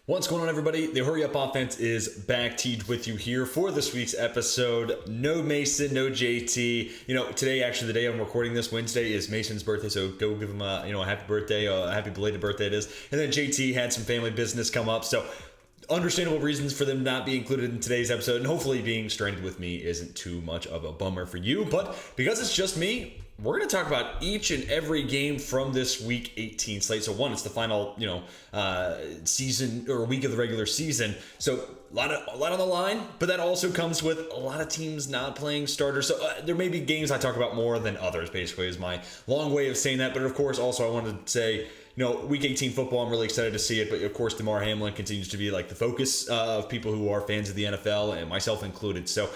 What's going on, everybody? The Hurry Up Offense is back, Teed, with you here for this week's episode. No Mason, no JT. Today, actually, the day I'm recording this, Wednesday, is Mason's birthday, so go give him a happy birthday, a happy belated birthday it is. And then JT had some family business come up, so understandable reasons for them not be included in today's episode, and hopefully being stranded with me isn't too much of a bummer for you. But because it's just me, we're going to talk about each and every game from this Week 18 slate. So one, it's the final, season or week of the regular season. So a lot on the line, but that also comes with a lot of teams not playing starters. So there may be games I talk about more than others, basically, is my long way of saying that. But of course, also I wanted to say, Week 18 football, I'm really excited to see it. But of course, Damar Hamlin continues to be like the focus of people who are fans of the NFL, and myself included. So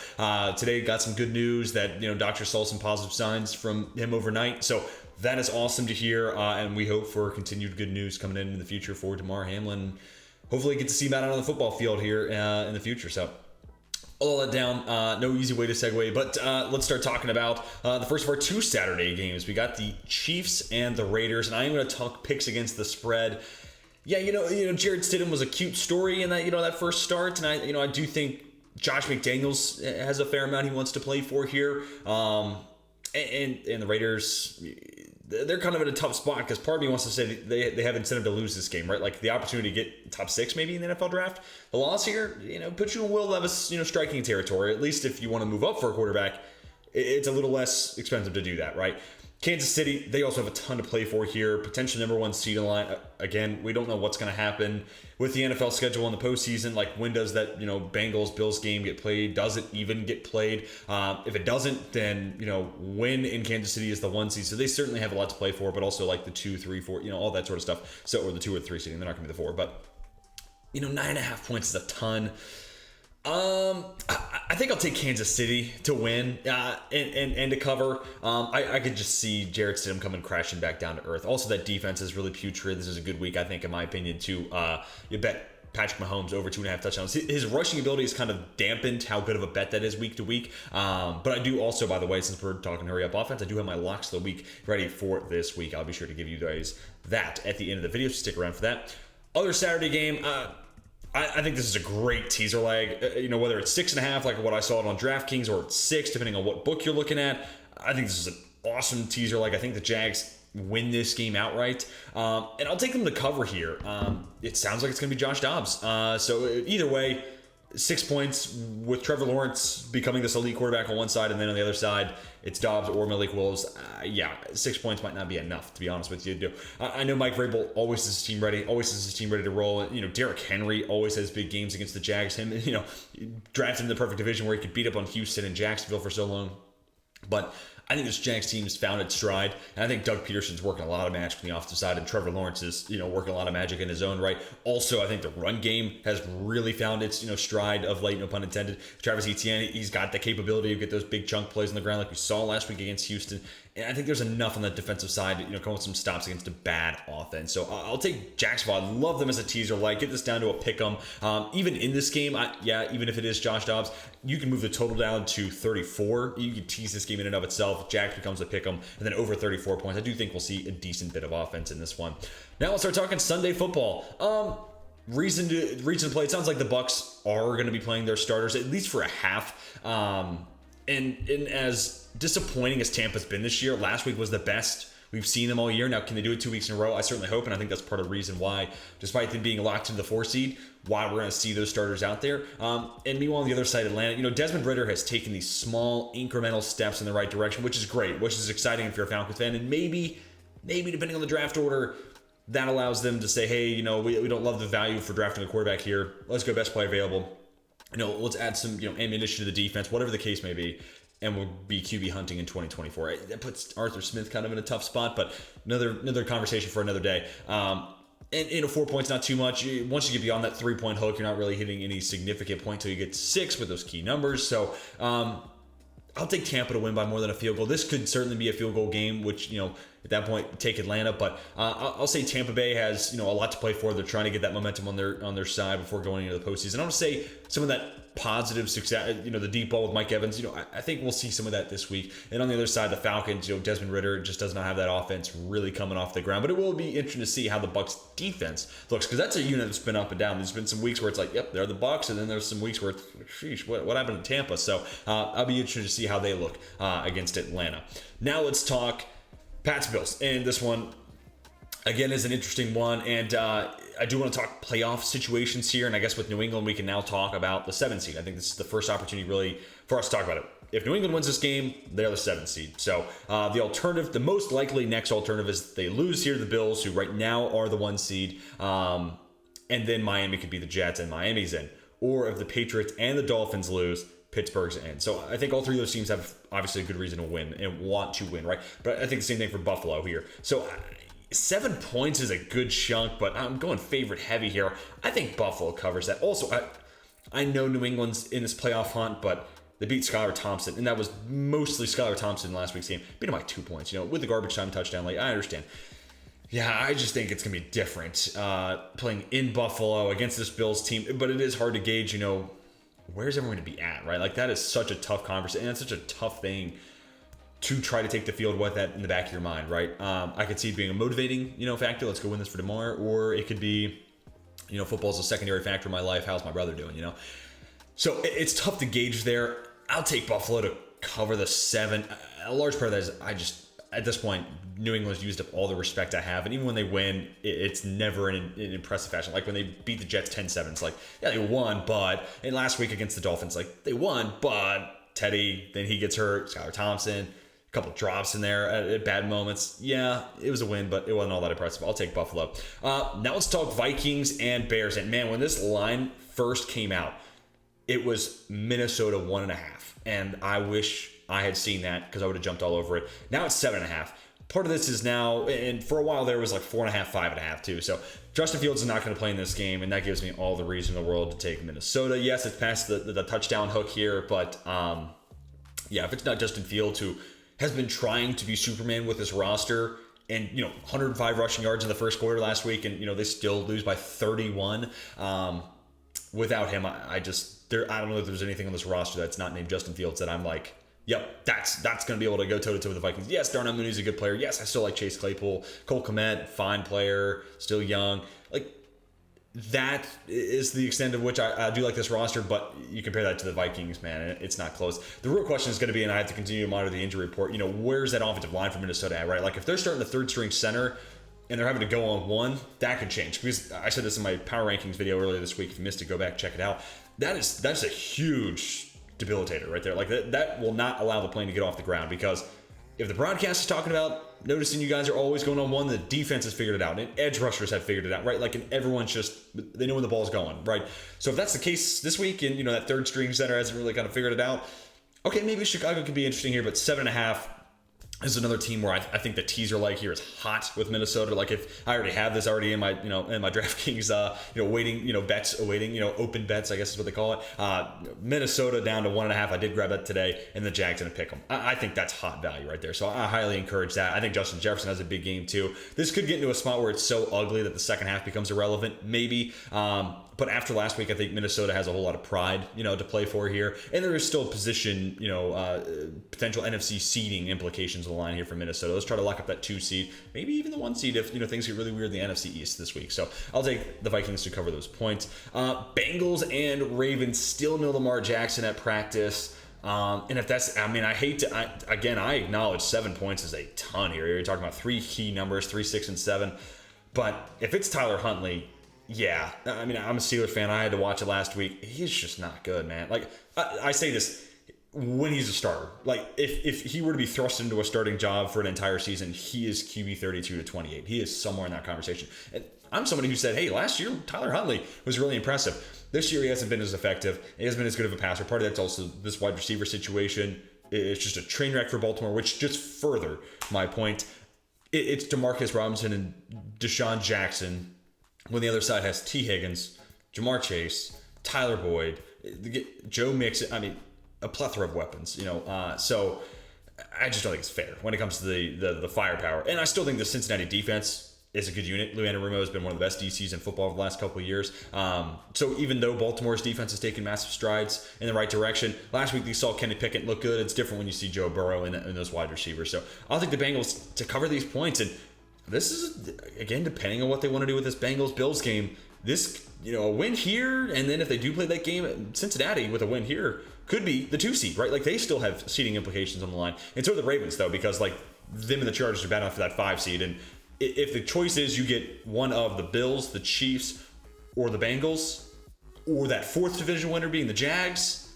today got some good news that, doctors saw some positive signs from him overnight. So that is awesome to hear. And we hope for continued good news coming in the future for Damar Hamlin. Hopefully get to see him out on the football field here in the future. So all that down, no easy way to segue, but let's start talking about the first of our two Saturday games. We got the Chiefs and the Raiders, and I am going to talk picks against the spread. Yeah, Jarrett Stidham was a cute story in that, that first start, and I do think Josh McDaniels has a fair amount he wants to play for here, and the Raiders, they're kind of in a tough spot because part of me wants to say they have incentive to lose this game, right? Like the opportunity to get top 6 maybe in the NFL draft. The loss here, puts you in Will Levis, striking territory. At least if you want to move up for a quarterback, it's a little less expensive to do that, right? Kansas City, they also have a ton to play for here. Potential number 1 seed in line. Again, we don't know what's going to happen with the NFL schedule in the postseason. Like, when does that, Bengals-Bills game get played? Does it even get played? If it doesn't, then, when in Kansas City is the 1 seed. So they certainly have a lot to play for, but also like the 2, 3, 4, all that sort of stuff. So, or the 2 or 3 seeding. They're not going to be the 4. But, 9.5 points is a ton. I think I'll take Kansas City to win and to cover. I could just see Jarrett Stidham coming crashing back down to earth. Also, that defense is really putrid. This is a good week, I think, in my opinion, to you bet Patrick Mahomes over 2.5 touchdowns. His rushing ability has kind of dampened how good of a bet that is week to week. But I do also, by the way, since we're talking hurry up offense, I do have my locks of the week ready for this week. I'll be sure to give you guys that at the end of the video, so stick around for that. Other Saturday game, I think this is a great teaser leg. Whether it's 6.5, like what I saw it on DraftKings, or it's 6, depending on what book you're looking at. I think this is an awesome teaser leg. I think the Jags win this game outright. And I'll take them to cover here. It sounds like it's going to be Josh Dobbs. So either way, 6 points with Trevor Lawrence becoming this elite quarterback on one side, and then on the other side, it's Dobbs or Malik Willis. 6 points might not be enough, to be honest with you. I know Mike Vrabel always has his team ready, to roll. Derrick Henry always has big games against the Jags. Him, drafted in the perfect division where he could beat up on Houston and Jacksonville for so long. But I think this Jags team has found its stride, and I think Doug Peterson's working a lot of magic on the offensive side, and Trevor Lawrence is, working a lot of magic in his own right. Also, I think the run game has really found its, stride of late, no pun intended. Travis Etienne, he's got the capability to get those big chunk plays on the ground like we saw last week against Houston. And I think there's enough on the defensive side to, come with some stops against a bad offense. So I'll take Jacksonville. I love them as a teaser. Get this down to a pick 'em. Even in this game, even if it is Josh Dobbs, you can move the total down to 34. You can tease this game in and of itself. Jags becomes a pick 'em, and then over 34 points. I do think we'll see a decent bit of offense in this one. Now let's start talking Sunday football. Reason to play. It sounds like the Bucs are going to be playing their starters at least for a half. And as disappointing as Tampa's been this year, last week was the best we've seen them all year. Now, can they do it 2 weeks in a row? I certainly hope, and I think that's part of the reason why, despite them being locked into the 4 seed, why we're going to see those starters out there. And meanwhile, on the other side, Atlanta, Desmond Ridder has taken these small incremental steps in the right direction, which is great, which is exciting if you're a Falcons fan. And maybe depending on the draft order, that allows them to say, hey, we don't love the value for drafting a quarterback here. Let's go best player available. Let's add some, ammunition to the defense, whatever the case may be, and we'll be QB hunting in 2024. That puts Arthur Smith kind of in a tough spot, but another conversation for another day. And 4 points, not too much. Once you get beyond that 3-point hook, you're not really hitting any significant point until you get to 6 with those key numbers. So I'll take Tampa to win by more than a field goal. This could certainly be a field goal game, which, at that point take Atlanta. But I'll say Tampa Bay has a lot to play for. They're trying to get that momentum on their side before going into the postseason. I'm going to say some of that positive success, the deep ball with Mike Evans, I think we'll see some of that this week. And on the other side, the Falcons, Desmond Ridder just does not have that offense really coming off the ground. But it will be interesting to see how the Bucs defense looks, because that's a unit that's been up and down. There's been some weeks where it's like, yep, they're the Bucs, and then there's some weeks where it's, sheesh, what happened to Tampa? So I'll be interested to see how they look against Atlanta. Now let's talk Pats Bills, and this one again is an interesting one, and I do want to talk playoff situations here, and I guess with New England, we can now talk about the 7 seed. I think this is the first opportunity really for us to talk about it. If New England wins this game, they're the 7 seed. So the most likely next alternative is they lose here to the Bills, who right now are the 1 seed, and then Miami could be the Jets, and Miami's in. Or if the Patriots and the Dolphins lose, Pittsburgh's in. So I think all three of those teams have obviously a good reason to win and want to win, right? But I think the same thing for Buffalo here. So 7 points is a good chunk, but I'm going favorite heavy here. I think Buffalo covers that. Also, I know New England's in this playoff hunt, but they beat Skylar Thompson, and that was mostly Skylar Thompson in last week's game. Beat him by 2 points, with the garbage time touchdown. I understand. Yeah, I just think it's going to be different playing in Buffalo against this Bills team, but it is hard to gauge, where's everyone going to be at, right? That is such a tough conversation, and it's such a tough thing to try to take the field with that in the back of your mind, right? I could see it being a motivating, factor. Let's go win this for tomorrow. Or it could be, football's a secondary factor in my life. How's my brother doing, So it's tough to gauge there. I'll take Buffalo to cover the 7. A large part of that is at this point, New England's used up all the respect I have. And even when they win, it's never in an impressive fashion. Like when they beat the Jets 10-7, it's like, yeah, they won, but... And last week against the Dolphins, they won, but Teddy, then he gets hurt, Skylar Thompson... Couple drops in there at bad moments. Yeah, it was a win, but it wasn't all that impressive. I'll take Buffalo. Now let's talk Vikings and Bears. And man, when this line first came out, it was Minnesota 1.5. And I wish I had seen that because I would have jumped all over it. Now it's 7.5. Part of this is now, and for a while there was 4.5, 5.5 too. So Justin Fields is not going to play in this game, and that gives me all the reason in the world to take Minnesota. Yes, it's past the touchdown hook here, but yeah, if it's not Justin Fields, who has been trying to be Superman with this roster, and 105 rushing yards in the first quarter last week, and they still lose by 31. Without him, I don't know if there's anything on this roster that's not named Justin Fields that I'm like, yep, that's going to be able to go toe to toe with the Vikings. Yes, Darnell Mooney's a good player. Yes, I still like Chase Claypool, Cole Kmet, fine player, still young. That is the extent of which I do like this roster, but you compare that to the Vikings, man, it's not close. The real question is going to be, and I have to continue to monitor the injury report, where's that offensive line for Minnesota at, right? If they're starting the third string center and they're having to go on one, that could change. Because I said this in my power rankings video earlier this week. If you missed it, go back, check it out. That's a huge debilitator right there. That will not allow the plane to get off the ground, because if the broadcast is talking about noticing you guys are always going on one, the defense has figured it out, and edge rushers have figured it out, right? And everyone's they know when the ball's going, right? So if that's the case this week, and that third string center hasn't really kind of figured it out, okay, maybe Chicago could be interesting here, but 7.5 is another team where I think the teaser here is hot with Minnesota. If I already have this in my in my DraftKings waiting bets awaiting open bets, I guess is what they call it. Minnesota down to 1.5. I did grab that today, and the Jags gonna pick them. I think that's hot value right there. So I highly encourage that. I think Justin Jefferson has a big game too. This could get into a spot where it's so ugly that the second half becomes irrelevant, maybe. But after last week, I think Minnesota has a whole lot of pride, to play for here. And there is still position, potential NFC seeding implications on the line here for Minnesota. Let's try to lock up that 2 seed, maybe even the 1 seed if, things get really weird in the NFC East this week. So I'll take the Vikings to cover those points. Bengals and Ravens still no Lamar Jackson at practice. And if that's, I hate to, I acknowledge 7 points is a ton here. You're talking about 3 key numbers, 3, 6, and 7. But if it's Tyler Huntley, yeah, I'm a Steelers fan. I had to watch it last week. He's just not good, man. I say this when he's a starter. If he were to be thrust into a starting job for an entire season, he is QB 32 to 28. He is somewhere in that conversation. And I'm somebody who said, hey, last year Tyler Huntley was really impressive. This year he hasn't been as effective. He hasn't been as good of a passer. Part of that's also this wide receiver situation. It's just a train wreck for Baltimore, which just further my point. It's Demarcus Robinson and Deshaun Jackson, when the other side has T. Higgins, Jamar Chase, Tyler Boyd, Joe Mixon, a plethora of weapons, So I just don't think it's fair when it comes to the firepower. And I still think the Cincinnati defense is a good unit. Lou Anarumo has been one of the best DCs in football over the last couple of years. So even though Baltimore's defense has taken massive strides in the right direction, last week we saw Kenny Pickett look good. It's different when you see Joe Burrow and those wide receivers. So I'll take the Bengals to cover these points. And this is, again, depending on what they want to do with this Bengals-Bills game, this, a win here, and then if they do play that game, Cincinnati with a win here could be the 2 seed, right? Like, they still have seeding implications on the line. And so are the Ravens, though, because, like, them and the Chargers are battling for that 5 seed. And if the choice is you get one of the Bills, the Chiefs, or the Bengals, or that 4th division winner being the Jags,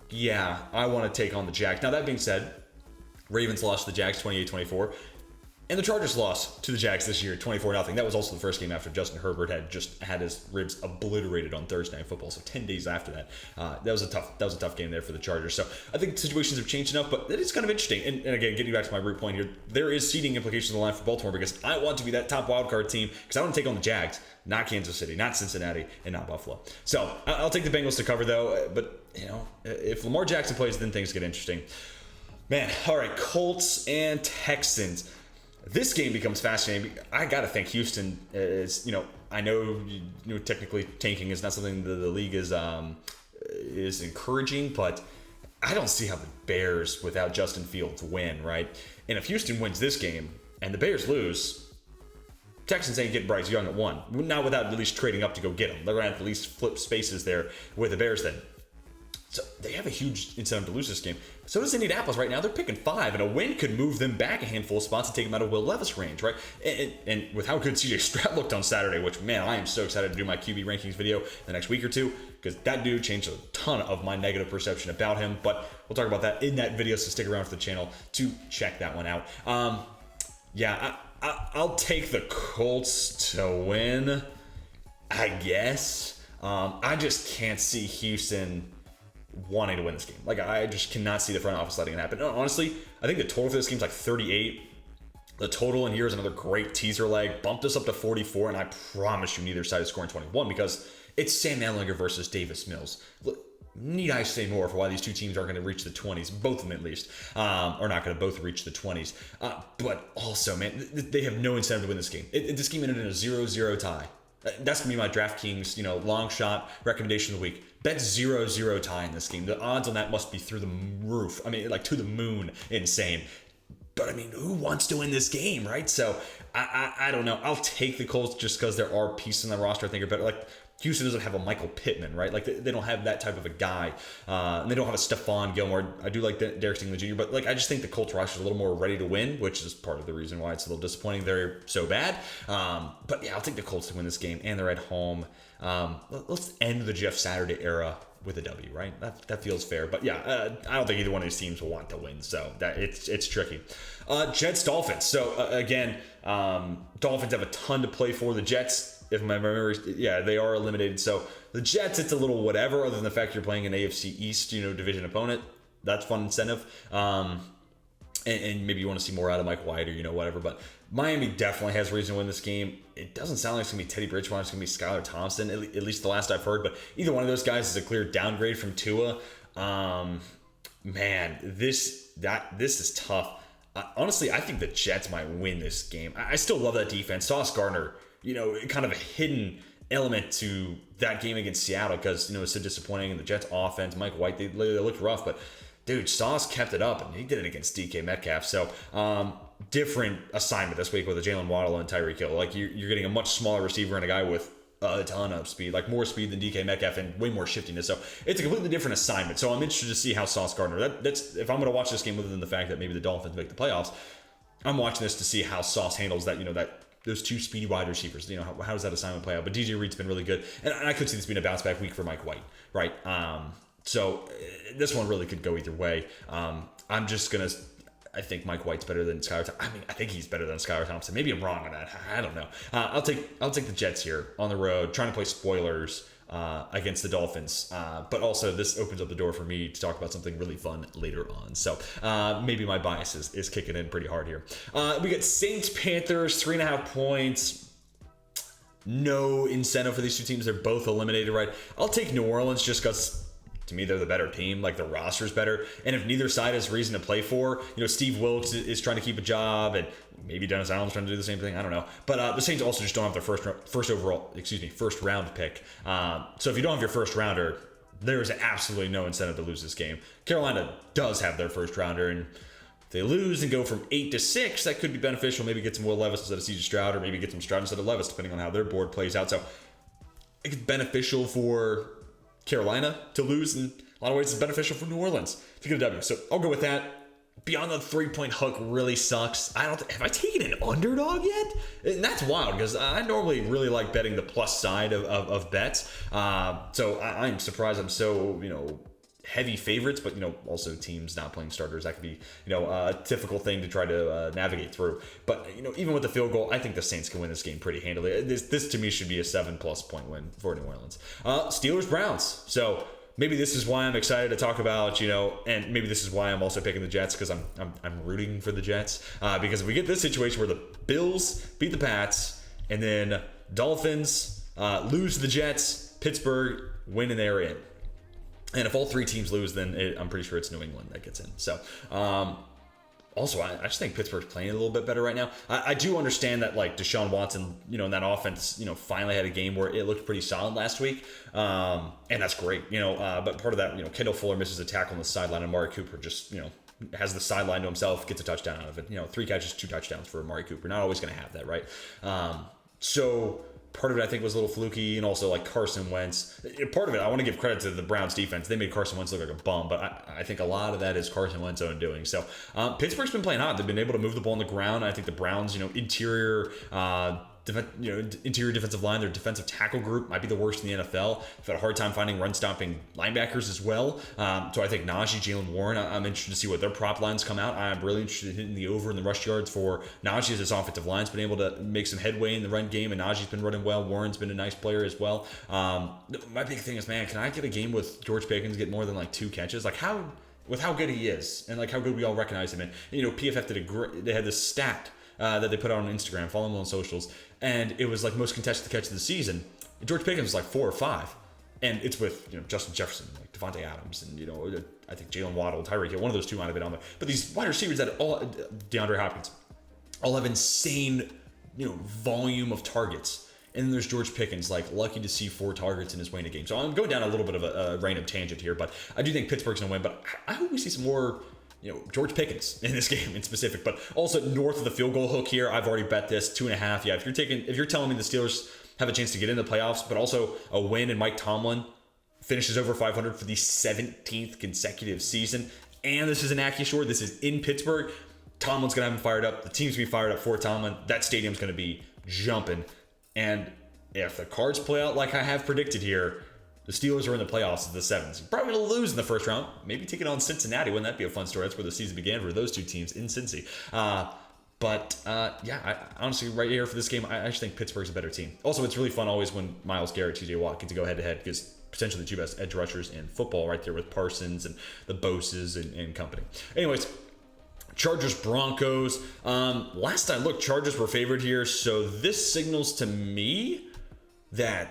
yeah, I want to take on the Jags. Now, that being said, Ravens lost to the Jags 28-24. And the Chargers lost to the Jags this year, 24-0. That was also the first game after Justin Herbert had just had his ribs obliterated on Thursday Night Football. So 10 days after that, that was a tough game there for the Chargers. So I think situations have changed enough, but it is kind of interesting. And again, getting back to my root point here, there is seeding implications on the line for Baltimore because I want to be that top wildcard team because I want to take on the Jags, not Kansas City, not Cincinnati, and not Buffalo. So I'll take the Bengals to cover though. But if Lamar Jackson plays, then things get interesting. Man, all right, Colts and Texans. This game becomes fascinating. I got to think Houston is, I know, technically tanking is not something that the league is encouraging, but I don't see how the Bears without Justin Fields win, right? And if Houston wins this game and the Bears lose, Texans ain't getting Bryce Young at 1. Not without at least trading up to go get him. They're going to have to at least flip spaces there with the Bears then. So they have a huge incentive to lose this game. So does Indianapolis right now. They're picking 5, and a win could move them back a handful of spots and take them out of Will Levis range, right? And with how good CJ Stroud looked on Saturday, which, man, I am so excited to do my QB rankings video the next week or two because that dude changed a ton of my negative perception about him. But we'll talk about that in that video, so stick around for the channel to check that one out. I'll take the Colts to win, I guess. I just can't see Houston wanting to win this game. Like, I just cannot see the front office letting it happen. No, honestly, I think the total for this game is like 38. The total in here is another great teaser leg. Bumped us up to 44, and I promise you neither side is scoring 21 because it's Sam Ehlinger versus Davis Mills. Need I say more for why these two teams aren't going to reach the 20s? Both of them, at least, are not going to both reach the 20s. But also, man, they have no incentive to win this game. This game ended in a 0-0 tie. That's going to be my DraftKings, long shot recommendation of the week. Bet 0-0 tie in this game. The odds on that must be through the roof. I mean, like to the moon insane. But, I mean, who wants to win this game, right? So, I don't know. I'll take the Colts just because there are pieces in the roster I think are better. Like, Houston doesn't have a Michael Pittman, right? Like, they don't have that type of a guy. And they don't have a Stephon Gilmore. I do like Derek Stingley Jr., but, like, I just think the Colts roster is a little more ready to win, which is part of the reason why it's a little disappointing they're so bad. But, yeah, I'll take the Colts to win this game, and they're at home. Let's end the Jeff Saturday era with a W, right? That feels fair. But, yeah, I don't think either one of these teams will want to win, so it's tricky. Jets-Dolphins. So, again, Dolphins have a ton to play for. The Jets, if my memory, they are eliminated. So the Jets, it's a little whatever, other than the fact you're playing an AFC East, division opponent. That's fun incentive. And maybe you want to see more out of Mike White or, whatever. But Miami definitely has reason to win this game. It doesn't sound like it's going to be Teddy Bridgewater. It's going to be Skylar Thompson, at least the last I've heard. But either one of those guys is a clear downgrade from Tua. Man, this is tough. Honestly, I think the Jets might win this game. I still love that defense. Sauce Gardner, kind of a hidden element to that game against Seattle because, it's so disappointing. And the Jets offense, Mike White, they looked rough. But, dude, Sauce kept it up, and he did it against DK Metcalf. So, different assignment this week with a Jalen Waddle and Tyreek Hill. Like, you're getting a much smaller receiver and a guy with a ton of speed, like more speed than DK Metcalf and way more shiftiness. So it's a completely different assignment. So I'm interested to see how Sauce Gardner, that's if I'm going to watch this game other than the fact that maybe the Dolphins make the playoffs, I'm watching this to see how Sauce handles that, those two speedy wide receivers. How does that assignment play out? But DJ Reed's been really good. And I could see this being a bounce back week for Mike White, right? So this one really could go either way. I'm just going to, I think Mike White's better than Skylar Thompson. I mean, I think he's better than Skylar Thompson. Maybe I'm wrong on that. I don't know. I'll take the Jets here on the road, trying to play spoilers against the Dolphins. But also, this opens up the door for me to talk about something really fun later on. So maybe my bias is kicking in pretty hard here. We got Saints-Panthers, 3.5 points. No incentive for these two teams. They're both eliminated, right? I'll take New Orleans just because to me, they're the better team. Like, the roster's better. And if neither side has reason to play for, Steve Wilkes is trying to keep a job, and maybe Dennis Allen's trying to do the same thing. I don't know. But the Saints also just don't have their first round pick. So if you don't have your first rounder, there's absolutely no incentive to lose this game. Carolina does have their first rounder, and if they lose and go from 8 to 6, that could be beneficial. Maybe get some Will Levis instead of C.J. Stroud, or maybe get some Stroud instead of Levis, depending on how their board plays out. So it's beneficial for Carolina to lose, and a lot of ways it's beneficial for New Orleans to get a W. So I'll go with that. Beyond the 3-point hook really sucks. Have I taken an underdog yet? And that's wild, because I normally really like betting the plus side of bets. So I'm surprised I'm so, heavy favorites, but also teams not playing starters, that could be a difficult thing to try to navigate through. But even with the field goal, I think the Saints can win this game pretty handily. This to me should be a 7+ point win for New Orleans. Steelers Browns. So maybe this is why I'm excited to talk about, and maybe this is why I'm also picking the Jets, because I'm rooting for the Jets, because if we get this situation where the Bills beat the Pats and then Dolphins lose to the Jets, Pittsburgh win, and they're in. And if all three teams lose, then I'm pretty sure it's New England that gets in. So, also, I just think Pittsburgh's playing a little bit better right now. I do understand that, like, Deshaun Watson, in that offense, finally had a game where it looked pretty solid last week. And that's great, but part of that, Kendall Fuller misses a tackle on the sideline, and Amari Cooper just, has the sideline to himself, gets a touchdown out of it. 3 catches, 2 touchdowns for Amari Cooper. Not always going to have that, right? So part of it, I think, was a little fluky, and also, like, Carson Wentz. Part of it, I want to give credit to the Browns defense. They made Carson Wentz look like a bum, but I think a lot of that is Carson Wentz's own doing. So Pittsburgh's been playing hot. They've been able to move the ball on the ground. I think the Browns, interior defensive line, their defensive tackle group might be the worst in the NFL. They've had a hard time finding run-stopping linebackers as well. So I think Najee, Jalen Warren, I'm interested to see what their prop lines come out. I'm really interested in hitting the over in the rush yards for Najee, as his offensive line's been able to make some headway in the run game, and Najee's been running well. Warren's been a nice player as well. My big thing is, man, can I get a game with George Pickens get more than, like, 2 catches? Like, with how good he is, and, like, how good we all recognize him. And, PFF they had this stat that they put out on Instagram, follow them on socials, and it was like most contested catch of the season. George Pickens was like 4 or 5, and it's with Justin Jefferson, like Devontae Adams, and I think Jalen Waddle, Tyreek Hill, one of those two might have been on there. But these wide receivers that all, DeAndre Hopkins, all have insane volume of targets. And then there's George Pickens, like, lucky to see 4 targets in his way in a game. So I'm going down a little bit of a random tangent here, but I do think Pittsburgh's gonna win. But I hope we see some more George Pickens in this game in specific, but also north of the field goal hook here. I've already bet this 2.5. Yeah, if you're telling me the Steelers have a chance to get into the playoffs, but also a win, and Mike Tomlin finishes over 500 for the 17th consecutive season, and this is an AccuSure, this is in Pittsburgh, Tomlin's gonna have him fired up. The team's gonna be fired up for Tomlin. That stadium's gonna be jumping, and if the cards play out like I have predicted here, the Steelers are in the playoffs at the 7th. Probably going to lose in the first round. Maybe take it on Cincinnati. Wouldn't that be a fun story? That's where the season began for those two teams in Cincy. I honestly, right here for this game, I actually think Pittsburgh's a better team. Also, it's really fun always when Myles Garrett, TJ Watt get to go head-to-head, because potentially the 2 best edge rushers in football right there with Parsons and the Boses and company. Anyways, Chargers Broncos. Last I looked, Chargers were favored here, so this signals to me that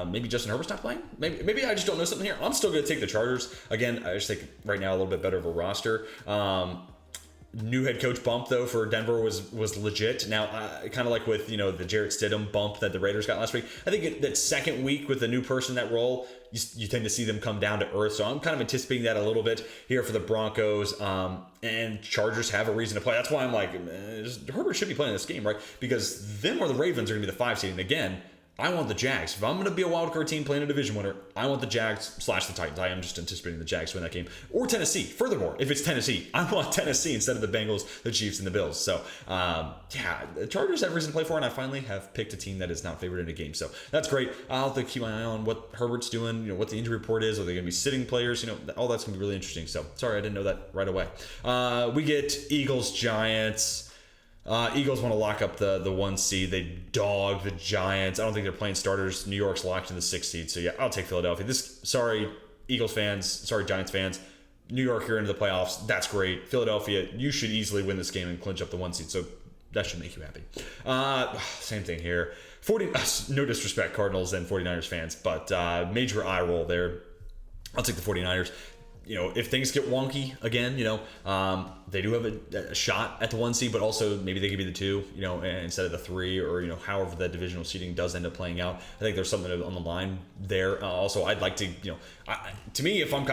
maybe Justin Herbert's not playing. Maybe I just don't know something here. I'm still going to take the Chargers. Again, I just think right now a little bit better of a roster. New head coach bump, though, for Denver was legit. Now, kind of like with, the Jarrett Stidham bump that the Raiders got last week, I think that second week with a new person in that role, you tend to see them come down to earth. So I'm kind of anticipating that a little bit here for the Broncos. And Chargers have a reason to play. That's why I'm like, Herbert should be playing this game, right? Because them or the Ravens are going to be the 5 seed. And again, I want the Jags. If I'm going to be a wildcard team playing a division winner, I want the Jags / the Titans. I am just anticipating the Jags to win that game. Or Tennessee. Furthermore, if it's Tennessee, I want Tennessee instead of the Bengals, the Chiefs, and the Bills. So, the Chargers have reason to play for, and I finally have picked a team that is not favored in a game. So, that's great. I'll have to keep my eye on what Herbert's doing, what the injury report is. Are they going to be sitting players? All that's going to be really interesting. So, sorry, I didn't know that right away. We get Eagles, Giants. Eagles want to lock up the 1 seed. They dog the Giants. I don't think they're playing starters. New York's locked in the 6th seed. So, yeah, I'll take Philadelphia. Sorry, Eagles fans. Sorry, Giants fans. New York, you're into the playoffs. That's great. Philadelphia, you should easily win this game and clinch up the 1 seed. So, that should make you happy. Same thing here. No disrespect, Cardinals and 49ers fans, but major eye roll there. I'll take the 49ers. If things get wonky again, they do have a shot at the 1 seed, but also maybe they could be the 2, instead of the 3, or, however that divisional seeding does end up playing out. I think there's something on the line there. Also, I'd like to, to me, if I'm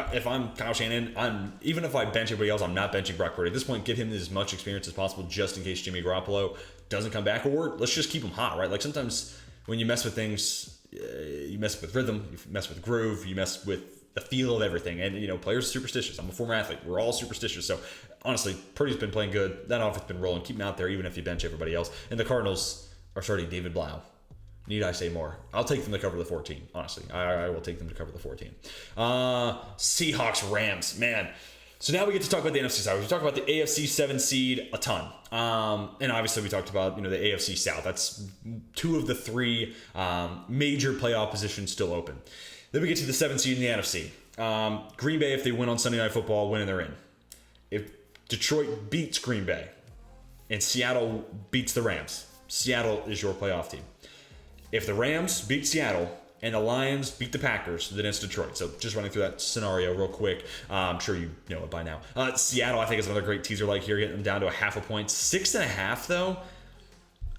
Kyle Shanahan, even if I bench everybody else, I'm not benching Brock Purdy. At this point, give him as much experience as possible just in case Jimmy Garoppolo doesn't come back, or let's just keep him hot, right? Like sometimes when you mess with things, you mess with rhythm, you mess with groove, you mess with the feel of everything. And, players are superstitious. I'm a former athlete. We're all superstitious. So, honestly, Purdy's been playing good. That offense has been rolling. Keep him out there, even if you bench everybody else. And the Cardinals are starting David Blau. Need I say more? I'll take them to cover the 14, honestly. I will take them to cover the 14. Seahawks, Rams. Man. So now we get to talk about the NFC side. We talk about the AFC 7 seed a ton. And obviously we talked about, the AFC South. That's 2 of the 3 major playoff positions still open. Then we get to the 7th seed in the NFC. Green Bay, if they win on Sunday Night Football, win and they're in. If Detroit beats Green Bay and Seattle beats the Rams, Seattle is your playoff team. If the Rams beat Seattle and the Lions beat the Packers, then it's Detroit. So just running through that scenario real quick. I'm sure you know it by now. Seattle, I think, is another great teaser like here, getting them down to a 0.5 point. 6.5, though.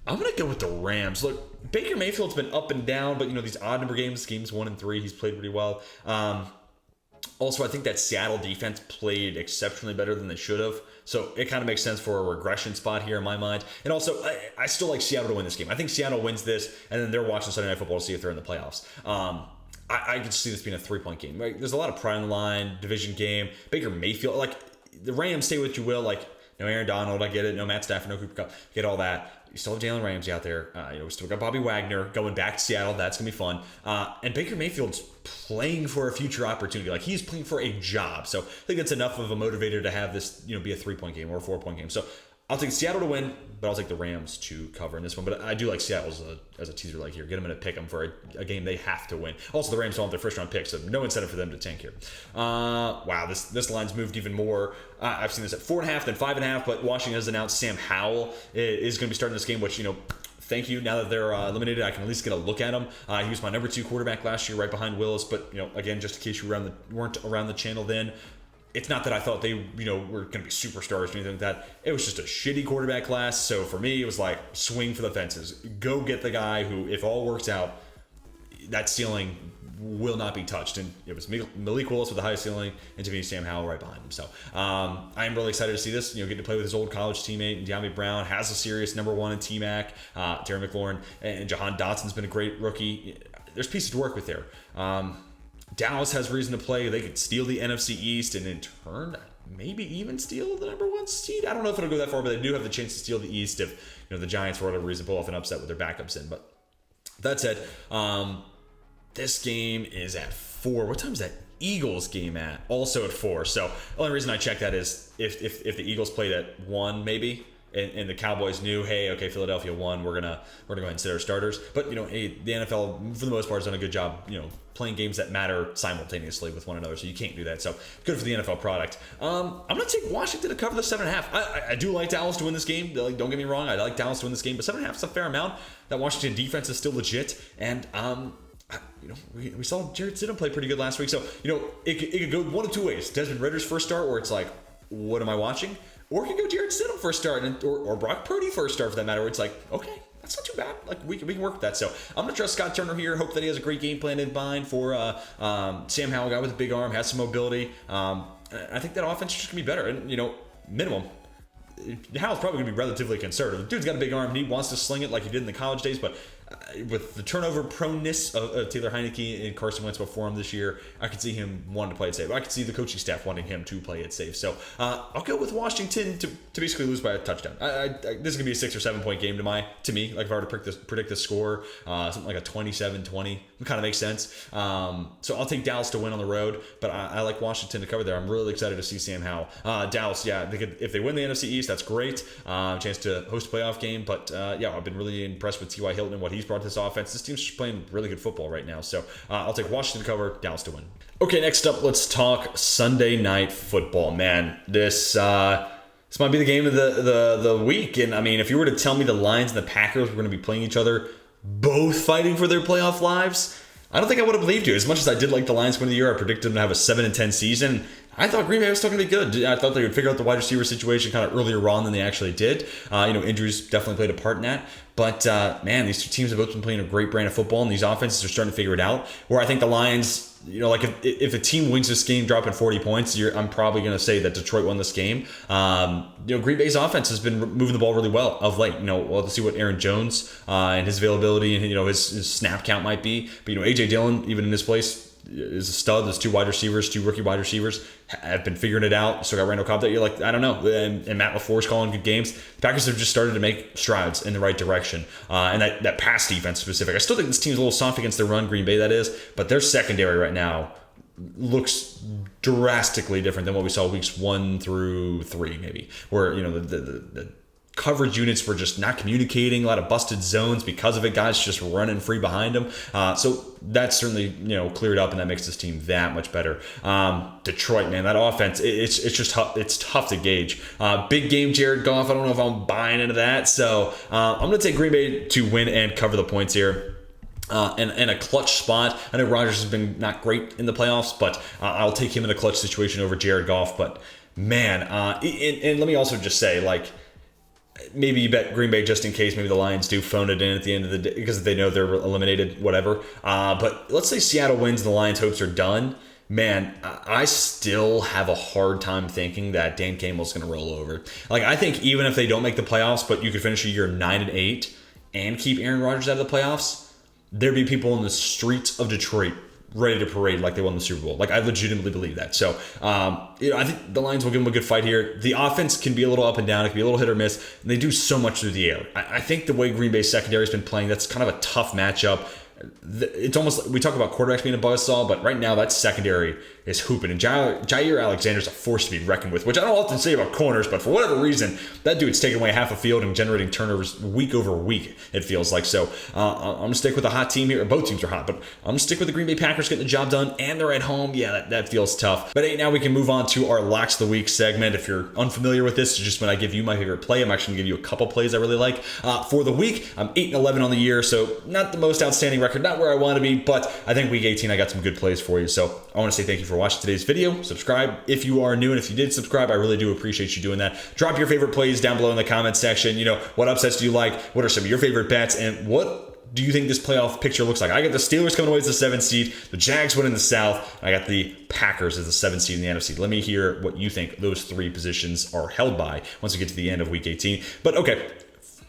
I'm going to go with the Rams. Look, Baker Mayfield's been up and down, but, these odd number games 1 and 3, he's played pretty well. Also, I think that Seattle defense played exceptionally better than they should have. So it kind of makes sense for a regression spot here in my mind. And also, I still like Seattle to win this game. I think Seattle wins this, and then they're watching Sunday Night Football to see if they're in the playoffs. I can see this being a 3-point game. Right? There's a lot of pride on the line, division game. Baker Mayfield, the Rams, say what you will, no Aaron Donald, I get it. No Matt Stafford, no Cooper Kupp, get all that. You still have Jalen Ramsey out there. We still got Bobby Wagner going back to Seattle. That's going to be fun. And Baker Mayfield's playing for a future opportunity. He's playing for a job. So I think that's enough of a motivator to have this, be a 3-point game or a 4-point game. So I'll take Seattle to win, but I'll take the Rams to cover in this one. But I do like Seattle as a teaser here. Get them in a pick them for a game they have to win. Also, the Rams don't have their first-round pick, so no incentive for them to tank here. Wow, this line's moved even more. I've seen this at 4.5, then 5.5, but Washington has announced Sam Howell is going to be starting this game, which, thank you. Now that they're eliminated, I can at least get a look at him. He was my number 2 quarterback last year, right behind Willis. But, again, just in case you weren't around the channel then, it's not that I thought they, were going to be superstars or anything like that. It was just a shitty quarterback class. So for me, it was like swing for the fences. Go get the guy who, if all works out, that ceiling will not be touched. And it was Malik Willis with the highest ceiling, and to me, Sam Howell right behind him. So I am really excited to see this. Getting to play with his old college teammate, De'Ami Brown, has a serious number 1 in T-Mac. Terry McLaurin and Jahan Dotson's been a great rookie. There's pieces to work with there. Dallas has reason to play. They could steal the NFC East and in turn maybe even steal the number 1 seed. I don't know if it'll go that far, but they do have the chance to steal the East if the Giants for whatever reason pull off an upset with their backups in. But that said, this game is at 4. What time is that Eagles game at? Also at 4. So the only reason I check that is if the Eagles played at 1 maybe, and the Cowboys knew, hey, okay, Philadelphia won, we're gonna go ahead and sit our starters. But the NFL for the most part has done a good job, playing games that matter simultaneously with one another. So you can't do that. So good for the NFL product. I'm gonna take Washington to cover the 7.5. I do like Dallas to win this game. Don't get me wrong, I like Dallas to win this game, but 7.5 is a fair amount. That Washington defense is still legit, and we saw Jarrett Stidham play pretty good last week. So it could go one of 2 ways. Desmond Ritter's first start, where it's like, what am I watching? Or it could go Jarrett Stidham first start, or Brock Purdy first start for that matter, where it's like, okay, that's not too bad. We can work with that. So I'm going to trust Scott Turner here. Hope that he has a great game plan in mind for Sam Howell, guy with a big arm, has some mobility. I think that offense is just going to be better. And, minimum, Howell's probably going to be relatively conservative. The dude's got a big arm. He wants to sling it like he did in the college days, but with the turnover proneness of Taylor Heineke and Carson Wentz before him this year, I could see him wanting to play it safe. I could see the coaching staff wanting him to play it safe. So I'll go with Washington to basically lose by a touchdown. This is going to be a 6 or 7 point game to me. Like if I were to predict the score, something like a 27-20, it kind of makes sense. So I'll take Dallas to win on the road, but I like Washington to cover there. I'm really excited to see Sam Howell. Dallas, yeah, if they win the NFC East, that's great. Chance to host a playoff game, but I've been really impressed with T.Y. Hilton and what he's brought to this offense. This team's just playing really good football right now. So I'll take Washington to cover, Dallas to win. Okay, next up, let's talk Sunday Night Football. Man, this might be the game of the week. And I mean, if you were to tell me the Lions and the Packers were going to be playing each other, both fighting for their playoff lives, I don't think I would have believed you. As much as I did like the Lions win the year, I predicted them to have a 7-10 season. I thought Green Bay was still going to be good. I thought they would figure out the wide receiver situation kind of earlier on than they actually did. Injuries definitely played a part in that. But, man, these two teams have both been playing a great brand of football, and these offenses are starting to figure it out. Where I think the Lions, like if a team wins this game dropping 40 points, I'm probably going to say that Detroit won this game. Green Bay's offense has been moving the ball really well of late. We'll have to see what Aaron Jones and his availability and, his snap count might be. But, A.J. Dillon, even in this place, is a stud. There's two rookie wide receivers have been figuring it out. So got Randall Cobb that you're like, I don't know. And Matt LaFleur's calling good games. The Packers have just started to make strides in the right direction. And that pass defense specific. I still think this team's a little soft against the run, Green Bay that is, but their secondary right now looks drastically different than what we saw weeks 1 through 3 maybe, where the coverage units were just not communicating, a lot of busted zones because of it, guys just running free behind them. So that's certainly, cleared up, and that makes this team that much better. Detroit, man, that offense, it's just it's tough to gauge. Big game Jared Goff, I don't know if I'm buying into that. So I'm going to take Green Bay to win and cover the points here. And a clutch spot. I know Rodgers has been not great in the playoffs, but I'll take him in a clutch situation over Jared Goff. But man, and let me also just say, maybe you bet Green Bay just in case maybe the Lions do phone it in at the end of the day because they know they're eliminated, whatever. But let's say Seattle wins and the Lions' hopes are done. Man, I still have a hard time thinking that Dan Campbell's going to roll over. I think even if they don't make the playoffs, but you could finish a year 9-8 and keep Aaron Rodgers out of the playoffs, there'd be people in the streets of Detroit ready to parade like they won the Super Bowl. I legitimately believe that. So, I think the Lions will give them a good fight here. The offense can be a little up and down. It can be a little hit or miss. And they do so much through the air. I think the way Green Bay's secondary has been playing, that's kind of a tough matchup. It's almost, we talk about quarterbacks being a buzzsaw, but right now that secondary is hooping. And Jair Alexander's a force to be reckoned with, which I don't often say about corners, but for whatever reason, that dude's taking away half a field and generating turnovers week over week, it feels like. So I'm going to stick with a hot team here. Both teams are hot, but I'm going to stick with the Green Bay Packers getting the job done, and they're at home. Yeah, that feels tough. But now we can move on to our Locks of the Week segment. If you're unfamiliar with this, it's just when I give you my favorite play. I'm actually going to give you a couple plays I really like. For the week, I'm 8-11 on the year, so not the most outstanding record, not where I want to be, but I think week 18 I got some good plays for you. So I want to say thank you for watching today's video. Subscribe if you are new, and if you did subscribe, I really do appreciate you doing that. Drop your favorite plays down below in the comment section. What upsets do you like? What are some of your favorite bets? And what do you think this playoff picture looks like? I got the Steelers coming away as the 7th seed, the Jags winning the South, and I got the Packers as the 7th seed in the NFC. Let me hear what you think those three positions are held by once we get to the end of week 18. But okay,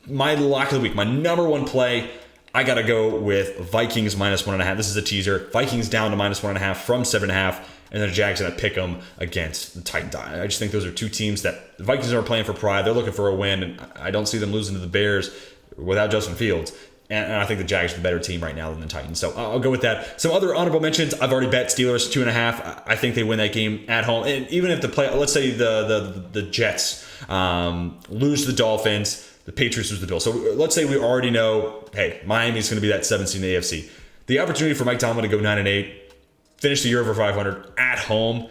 my lock of the week, my number one play, I got to go with Vikings -1.5. This is a teaser. Vikings down to -1.5 from 7.5. And then the Jags going to pick them against the Titans. I just think those are two teams that the Vikings are playing for pride. They're looking for a win, and I don't see them losing to the Bears without Justin Fields. And I think the Jags are the better team right now than the Titans. So I'll go with that. Some other honorable mentions. I've already bet Steelers 2.5. I think they win that game at home. And even if let's say the Jets lose to the Dolphins, the Patriots lose the Bills. So let's say we already know, hey, Miami's going to be that 7th seed in the AFC. The opportunity for Mike Tomlin to go 9-8, finish the year over 500 at home.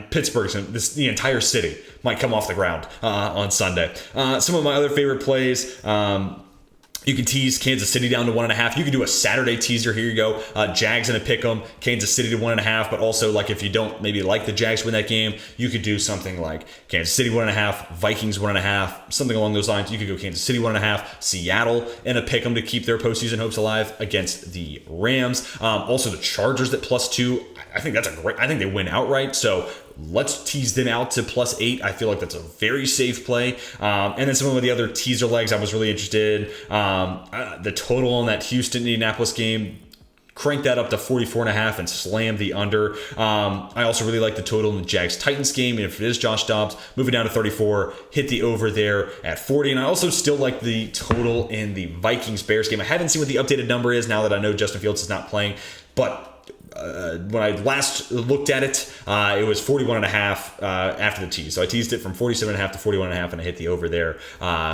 Pittsburgh, the entire city might come off the ground on Sunday. Some of my other favorite plays. You can tease Kansas City down to 1.5. You can do a Saturday teaser. Here you go. Jags in a pick 'em. Kansas City to 1.5. But also, if you don't maybe like the Jags to win that game, you could do something like Kansas City 1.5, Vikings 1.5, something along those lines. You could go Kansas City 1.5, Seattle in a pick 'em to keep their postseason hopes alive against the Rams. Also, the Chargers at +2. I think that's I think they win outright. So let's tease them out to +8. I feel like that's a very safe play. And then some of the other teaser legs I was really interested in. The total on that Houston-Indianapolis game, crank that up to 44.5 and slam the under. I also really like the total in the Jags-Titans game. And if it is Josh Dobbs, move it down to 34, hit the over there at 40. And I also still like the total in the Vikings-Bears game. I haven't seen what the updated number is now that I know Justin Fields is not playing, but when I last looked at it, it was 41.5 after the tease. So I teased it from 47.5 to 41.5, and I hit the over there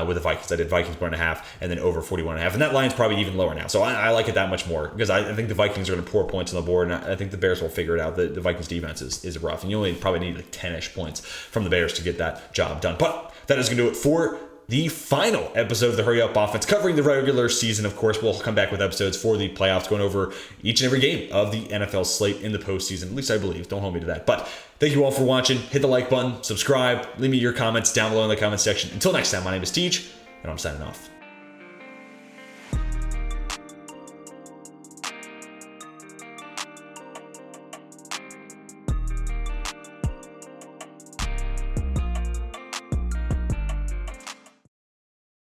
with the Vikings. I did Vikings 1.5 and then over 41.5, and that line's probably even lower now. So I like it that much more because I think the Vikings are going to pour points on the board, and I think the Bears will figure it out. The Vikings defense is rough, and you only probably need 10-ish points from the Bears to get that job done. But that is going to do it for the final episode of the Hurry Up Offense, covering the regular season. Of course, we'll come back with episodes for the playoffs, going over each and every game of the NFL slate in the postseason. At least I believe. Don't hold me to that. But thank you all for watching. Hit the like button, subscribe, leave me your comments down below in the comment section. Until next time, my name is Teej, and I'm signing off.